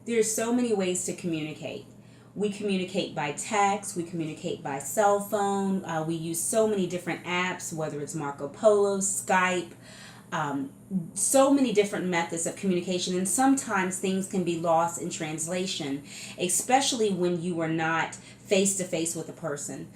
There's so many ways to communicate. We communicate by text, we communicate by cell phone, we use so many different apps, whether it's Marco Polo, Skype, um, so many different methods of communication, and sometimes things can be lost in translation, especially when you are not face to face with a person.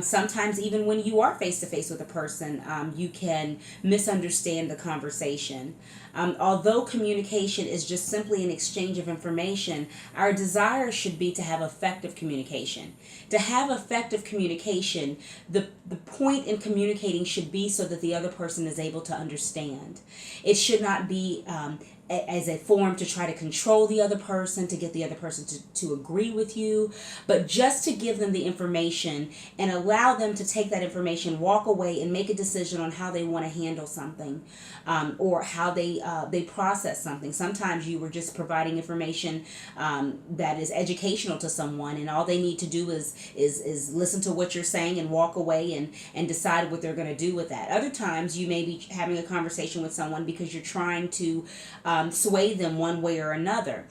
Sometimes, even when you are face to face with a person, you can misunderstand the conversation. Although communication is just simply an exchange of information, our desire should be to have effective communication. To have effective communication, the point in communicating should be so that the other person is able to understand. It should not be as a form to try to control the other person, to get the other person to agree with you, but just to give them the information and allow them to take that information, walk away, and make a decision on how they want to handle something, or how they process something. Sometimes you were just providing information that is educational to someone, and all they need to do is listen to what you're saying and walk away and decide what they're going to do with that. Other times you may be having a conversation with someone because you're trying to sway them one way or another.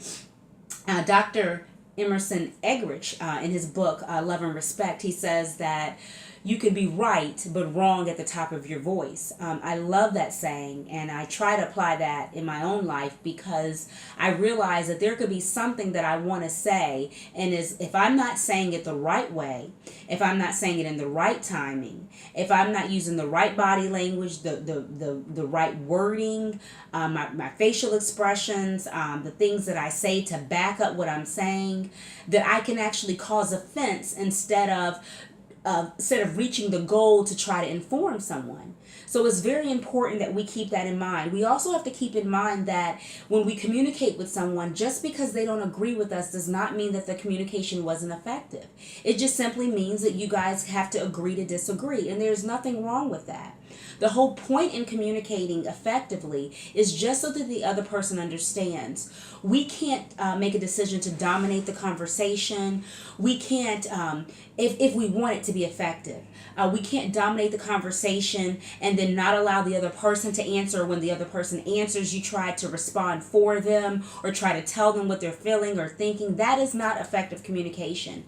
Dr. Emerson Eggerichs, in his book Love and Respect, he says that you can be right but wrong at the top of your voice. I love that saying, and I try to apply that in my own life because I realize that there could be something that I want to say, and if I'm not saying it the right way, if I'm not saying it in the right timing, if I'm not using the right body language, the right wording, my facial expressions, the things that I say to back up what I'm saying, that I can actually cause offense instead of reaching the goal to try to inform someone. So it's very important that we keep that in mind. We also have to keep in mind that when we communicate with someone, just because they don't agree with us does not mean that the communication wasn't effective. It just simply means that you guys have to agree to disagree, and there's nothing wrong with that. The whole point in communicating effectively is just so that the other person understands. We can't make a decision to dominate the conversation. We can't, if we want it to be effective, we can't dominate the conversation and then not allow the other person to answer. When the other person answers, you try to respond for them or try to tell them what they're feeling or thinking. That is not effective communication.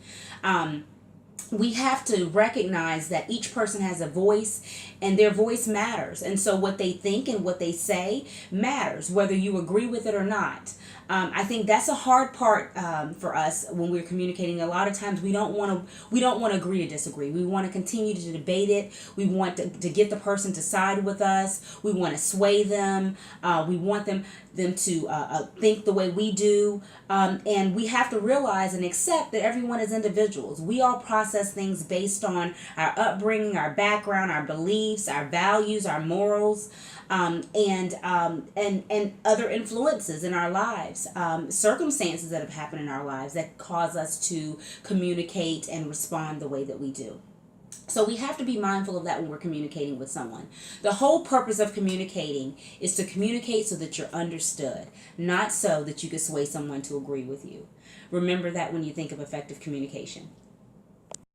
We have to recognize that each person has a voice and their voice matters. And so what they think and what they say matters, whether you agree with it or not. I think that's a hard part for us when we're communicating. A lot of times we don't want to agree to disagree. We want to continue to debate it. We want to get the person to side with us. We want to sway them. We want them to think the way we do. And we have to realize and accept that everyone is individuals. We all process things based on our upbringing, our background, our beliefs, our values, our morals, and other influences in our lives, circumstances that have happened in our lives that cause us to communicate and respond the way that we do. So we have to be mindful of that when we're communicating with someone. The whole purpose of communicating is to communicate so that you're understood, not so that you can sway someone to agree with you. Remember that when you think of effective communication.